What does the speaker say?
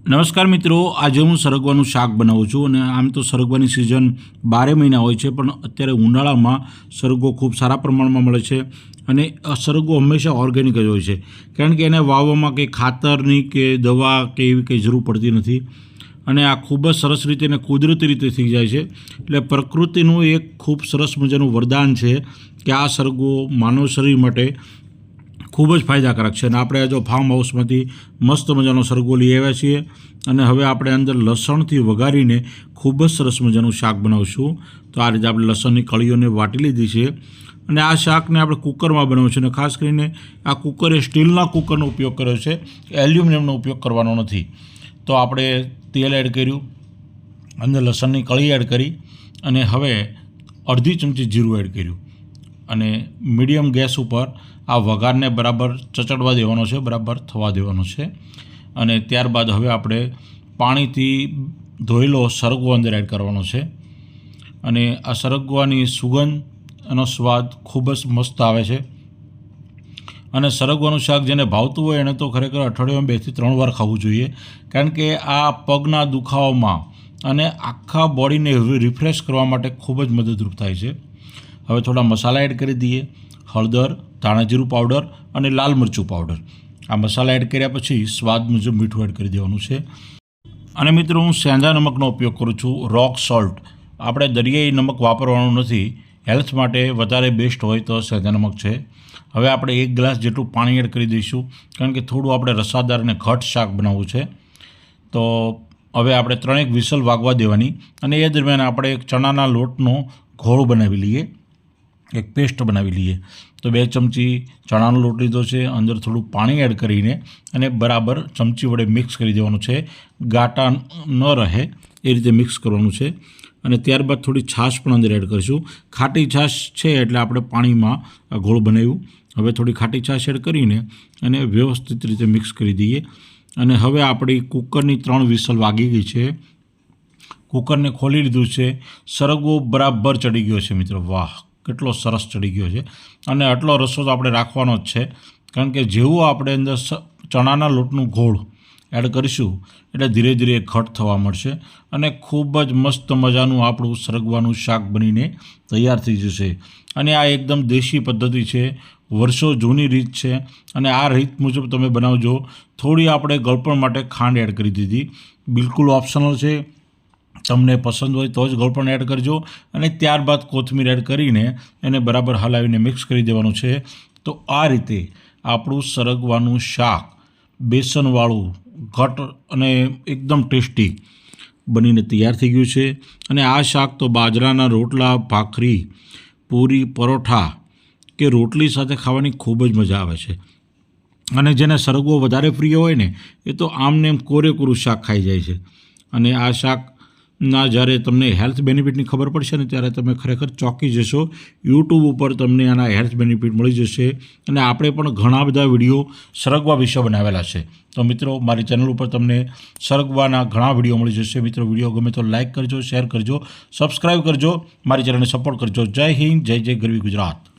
નમસ્કાર મિત્રો, આજે હું સરગવાનું શાક બનાવું છું અને આમ તો સરગવાની સિઝન 12 મહિના હોય છે, પણ અત્યારે ઉનાળામાં સરગવો ખૂબ સારા પ્રમાણમાં મળે છે અને સરગવો હંમેશા ઓર્ગેનિક જ હોય છે, કારણ કે એને વાવવામાં કંઈ ખાતરની કે દવા કે એવી કંઈ જરૂર પડતી નથી અને આ ખૂબ જ સરસ રીતે અને કુદરતી રીતે થઈ જાય છે. એટલે પ્રકૃતિનું એક ખૂબ સરસ મજાનું વરદાન છે કે આ સરગવો માનવ શરીર માટે ખૂબ જ ફાયદાકારક છે અને આપણે જો ફાર્મ હાઉસમાંથી મસ્ત મજાનો સરગવો લઈ આવ્યા છીએ અને હવે આપણે અંદર લસણથી વઘારીને ખૂબ જ સરસ મજાનું શાક બનાવશું. તો આ રીતે આપણે લસણની કળીઓને વાટી લીધી છે અને આ શાકને આપણે કુકરમાં બનાવ્યું છે અને ખાસ કરીને આ કુકર એ સ્ટીલના કુકરનો ઉપયોગ કર્યો છે, એલ્યુમિનિયમનો ઉપયોગ કરવાનો નથી. તો આપણે તેલ એડ કર્યું, અંદર લસણની કળી એડ કરી અને હવે અડધી ચમચી જીરું એડ કર્યું અને મીડિયમ ગેસ ઉપર આ વઘારને બરાબર ચચડવા દેવાનો છે, બરાબર થવા દેવાનો છે અને ત્યારબાદ હવે આપણે પાણીથી ધોયેલો સરગવો અંદર એડ કરવાનો છે અને આ સરગવાની સુગંધ એનો સ્વાદ ખૂબ જ મસ્ત આવે છે અને સરગવાનું શાક જેને ભાવતું હોય એને તો ખરેખર અઠવાડિયામાં 2 થી 3 વાર ખાવું જોઈએ, કારણ કે આ પગના દુખાવામાં અને આખા બોડીને રિફ્રેશ કરવા માટે ખૂબ જ મદદરૂપ થાય છે. હવે થોડા મસાલા એડ કરી દઈએ, હળદર, ધાણાજીરું પાવડર અને લાલ મરચું પાવડર. આ મસાલા એડ કર્યા પછી સ્વાદ મુજબ મીઠું એડ કરી દેવાનું છે અને મિત્રો હું સેંધા નમકનો ઉપયોગ કરું છું, રોક સોલ્ટ. આપણે દરિયાઈ નમક વાપરવાનું નથી, હેલ્થ માટે વધારે બેસ્ટ હોય તો સેંધા નમક છે. હવે આપણે 1 ગ્લાસ જેટલું પાણી એડ કરી દઈશું, કારણ કે થોડું આપણે રસાદાર અને ઘટ શાક બનાવવું છે. તો હવે આપણે 3 વિસલ વાગવા દેવાની અને એ દરમિયાન આપણે એક ચણાના લોટનો ઘોળ બનાવી લઈએ, એક પેસ્ટ બનાવી લઈએ. તો 2 ચમચી ચણાનો લોટ લીધો છે, અંદર થોડું પાણી એડ કરીને અને બરાબર ચમચી વડે મિક્સ કરી દેવાનું છે, ગાટા ન રહે એ રીતે મિક્સ કરવાનું છે અને ત્યારબાદ થોડી છાશ પણ અંદર એડ કરીશું. ખાટી છાશ છે એટલે આપણે પાણીમાં ઘોળ બનાવ્યું. હવે થોડી ખાટી છાશ એડ કરીને અને વ્યવસ્થિત રીતે મિક્સ કરી દઈએ અને હવે આપણી કુકરની 3 વિસલ વાગી ગઈ છે. કુકરને ખોલી લીધું છે, સરગવો બરાબર ચડી ગયો છે મિત્રો, વાહ કેટલો સરસ ચડી ગયો છે અને આટલો રસો તો આપણે રાખવાનો જ છે, કારણ કે જેવું આપણે અંદર ચણાના લોટનું ઘોળ એડ કરીશું એટલે ધીરે ધીરે ઘટ થવા મળશે અને ખૂબ જ મસ્ત મજાનું આપણું સરગવાનું શાક બનીને તૈયાર થઈ જશે. અને આ એકદમ દેશી પદ્ધતિ છે, વર્ષો જૂની રીત છે અને આ રીત મુજબ તમે બનાવજો. થોડી આપણે ગળપણ માટે ખાંડ એડ કરી દીધી, બિલકુલ ઓપ્શનલ છે, તમને પસંદ હોય તો જ ગળપણ એડ કરજો અને ત્યારબાદ કોથમીર એડ કરીને એને બરાબર હલાવીને મિક્સ કરી દેવાનું છે. તો આ રીતે આપણું સરગવાનું શાક બેસનવાળું ઘટ અને એકદમ ટેસ્ટી બનીને તૈયાર થઈ ગયું છે અને આ શાક તો બાજરાના રોટલા, ભાખરી, પૂરી, પરોઠા કે રોટલી સાથે ખાવાની ખૂબ જ મજા આવે છે અને જેને સરગવો વધારે પ્રિય હોય ને એ તો આમને એમ કોરેકોરું શાક ખાઈ જાય છે. અને આ શાકના જ્યારે તમને હેલ્થ બેનિફિટની ખબર પડશે ને ત્યારે તમે ખરેખર ચોંકી જશો. યુટ્યુબ ઉપર તમને આના હેલ્થ બેનિફિટ મળી જશે અને આપણે પણ ઘણા બધા વિડીયો સરગવા વિશે બનાવેલા છે. તો મિત્રો મારી ચેનલ ઉપર તમને સરગવાના ઘણા વિડીયો મળી જશે. મિત્રો વિડીયો ગમે તો લાઇક કરજો, શેર કરજો, સબસ્ક્રાઈબ કરજો, મારી ચેનલને સપોર્ટ કરજો. જય હિન્દ, જય જય ગરવી ગુજરાત.